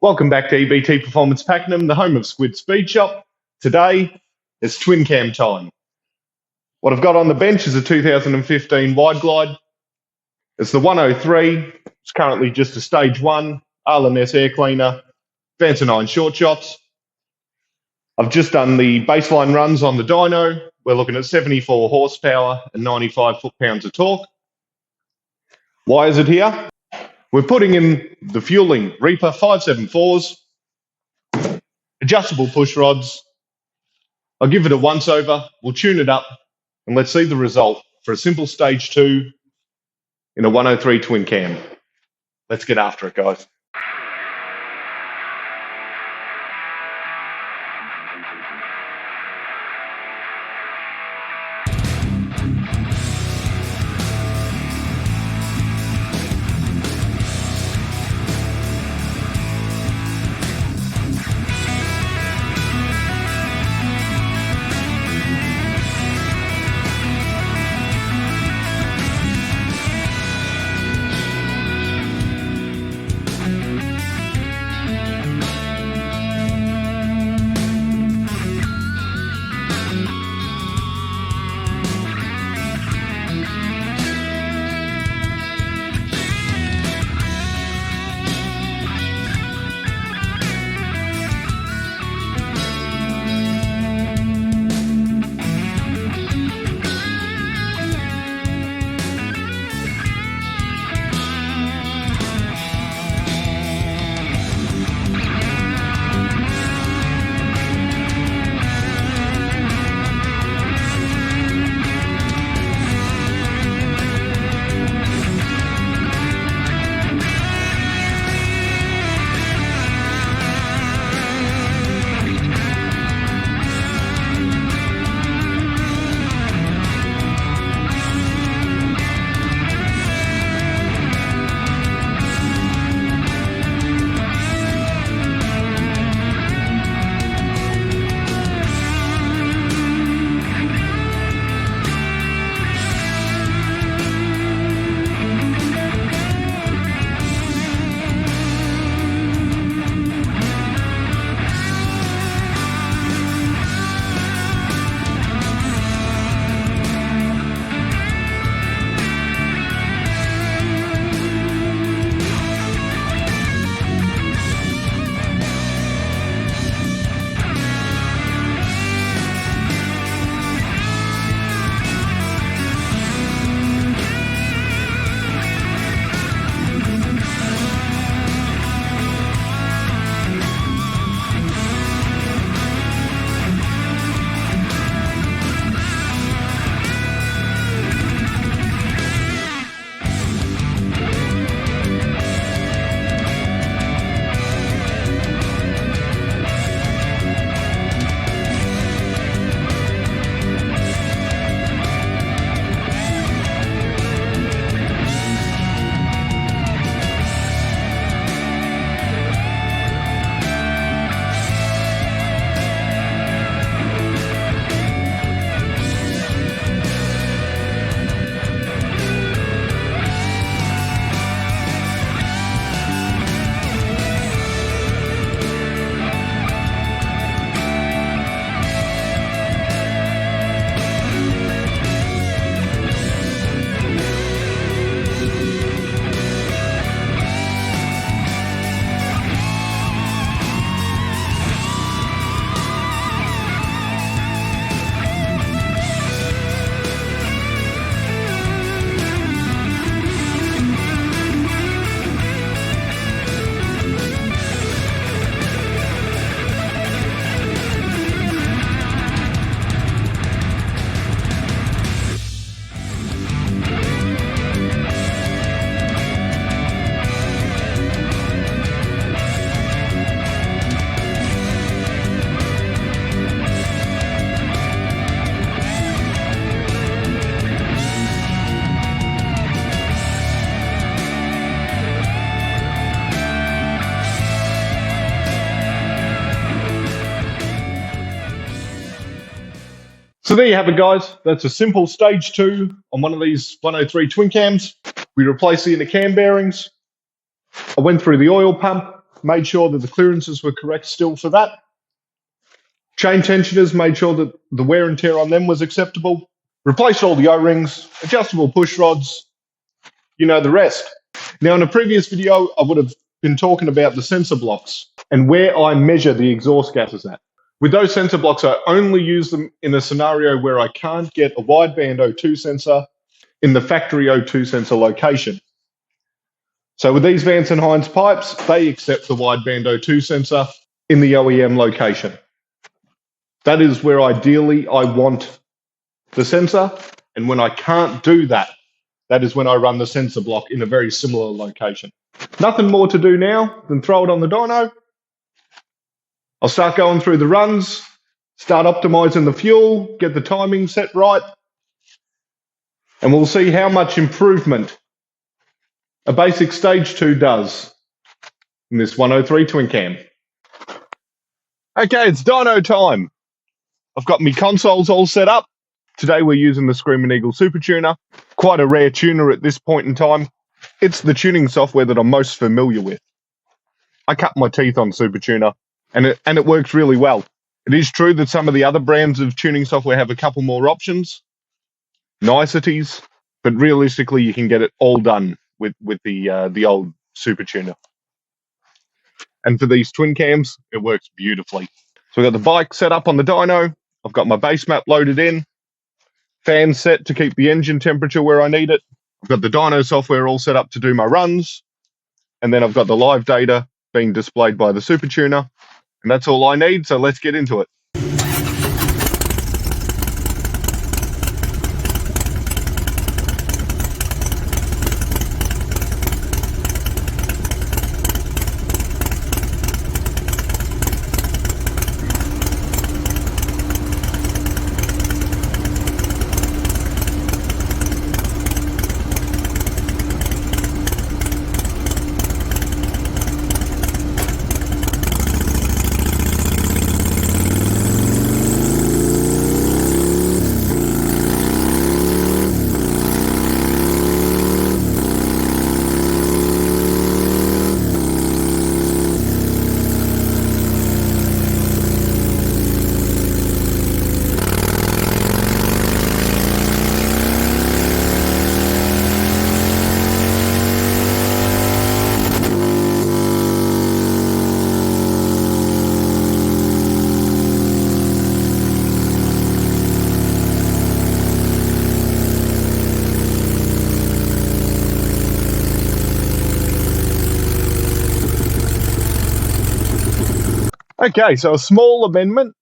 Welcome back to EBT Performance Pakenham, the home of Squids Speed Shop. Today, it's twin cam time. What I've got on the bench is a 2015 Wide Glide. It's the 103. It's currently just a stage 1, S&S air cleaner, Fancy 9 short shots. I've just done the baseline runs on the dyno. We're looking at 74 horsepower and 95 foot-pounds of torque. Why is it here? We're putting in the fueling Reaper 574s, adjustable push rods. I'll give it a once-over, we'll tune it up, and let's see the result for a simple stage 2 in a 103 twin cam. Let's get after it, guys. So there you have it, guys. That's a simple stage 2 on one of these 103 twin cams. We replaced the inner cam bearings. I went through the oil pump, made sure that the clearances were correct still for that. Chain tensioners, made sure that the wear and tear on them was acceptable. Replaced all the O-rings, adjustable push rods, you know the rest. Now, in a previous video, I would have been talking about the sensor blocks and where I measure the exhaust gases at. With those sensor blocks, I only use them in a scenario where I can't get a wideband O2 sensor in the factory O2 sensor location. So with these Vance & Hines pipes, they accept the wideband O2 sensor in the OEM location. That is where ideally I want the sensor, and when I can't do that, that is when I run the sensor block in a very similar location. Nothing more to do now than throw it on the dyno. I'll start going through the runs, start optimizing the fuel, get the timing set right, and we'll see how much improvement a basic stage 2 does in this 103 twin cam. Okay, it's dyno time. I've got my consoles all set up. Today we're using the Screamin Eagle Super Tuner. Quite a rare tuner at this point in time. It's the tuning software that I'm most familiar with. I cut my teeth on Super Tuner, and it works really well. It is true that some of the other brands of tuning software have a couple more options, niceties, but realistically you can get it all done with the old Super Tuner. And for these twin cams, it works beautifully. So we've got the bike set up on the dyno. I've got my base map loaded in. Fan set to keep the engine temperature where I need it. I've got the dyno software all set up to do my runs. And then I've got the live data being displayed by the Super Tuner. And that's all I need, so let's get into it. Okay, so a small amendment.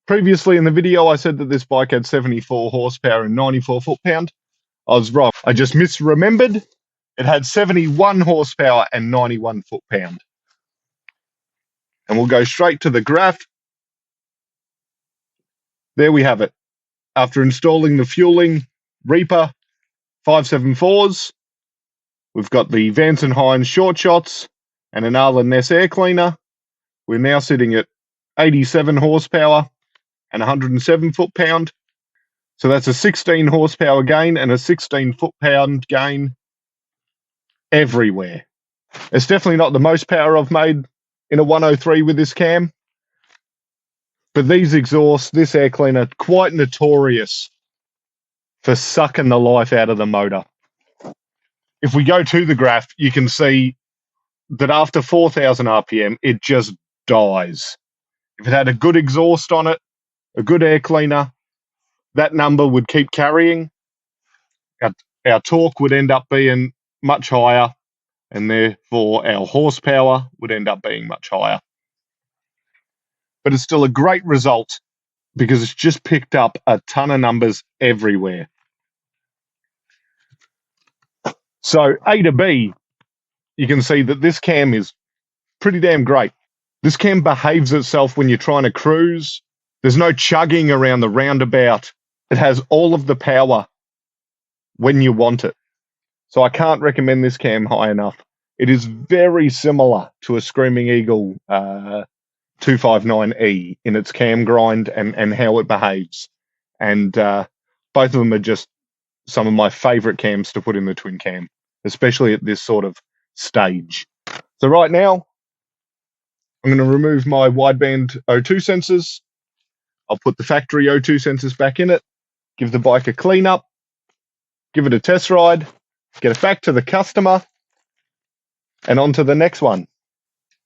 Previously in the video, I said that this bike had 74 horsepower and 94 foot-pound. I was wrong. I just misremembered. It had 71 horsepower and 91 foot-pound. And we'll go straight to the graph. There we have it. After installing the fueling Reaper 574s, we've got the Vance & Hines short shots and an R&S air cleaner. We're now sitting at 87 horsepower and 107 foot-pound. So that's a 16 horsepower gain and a 16 foot-pound gain everywhere. It's definitely not the most power I've made in a 103 with this cam. But these exhausts, this air cleaner, quite notorious for sucking the life out of the motor. If we go to the graph, you can see that after 4,000 RPM, it just dies. If it had a good exhaust on it, a good air cleaner, that number would keep carrying. Our torque would end up being much higher, and therefore our horsepower would end up being much higher. But it's still a great result because it's just picked up a ton of numbers everywhere. So A to B, you can see that this cam is pretty damn great. This cam behaves itself when you're trying to cruise. There's no chugging around the roundabout. It has all of the power when you want it. So I can't recommend this cam high enough. It is very similar to a Screamin Eagle 259E in its cam grind and how it behaves. And both of them are just some of my favorite cams to put in the twin cam, especially at this sort of stage. So right now, I'm going to remove my wideband O2 sensors. I'll put the factory O2 sensors back in it, give the bike a clean up, give it a test ride, get it back to the customer, and on to the next one.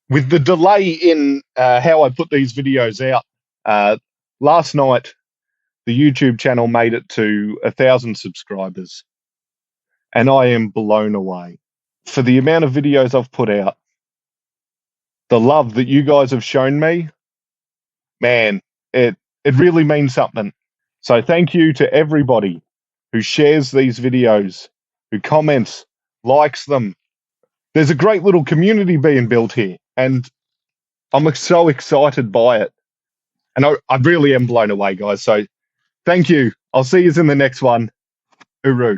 With the delay in how I put these videos out, last night the YouTube channel made it to 1,000 subscribers, and I am blown away. For the amount of videos I've put out, the love that you guys have shown me, man, it really means something. So thank you to everybody who shares these videos, who comments, likes them. There's a great little community being built here, and I'm so excited by it. And I really am blown away, guys. So thank you. I'll see you in the next one. Hooroo.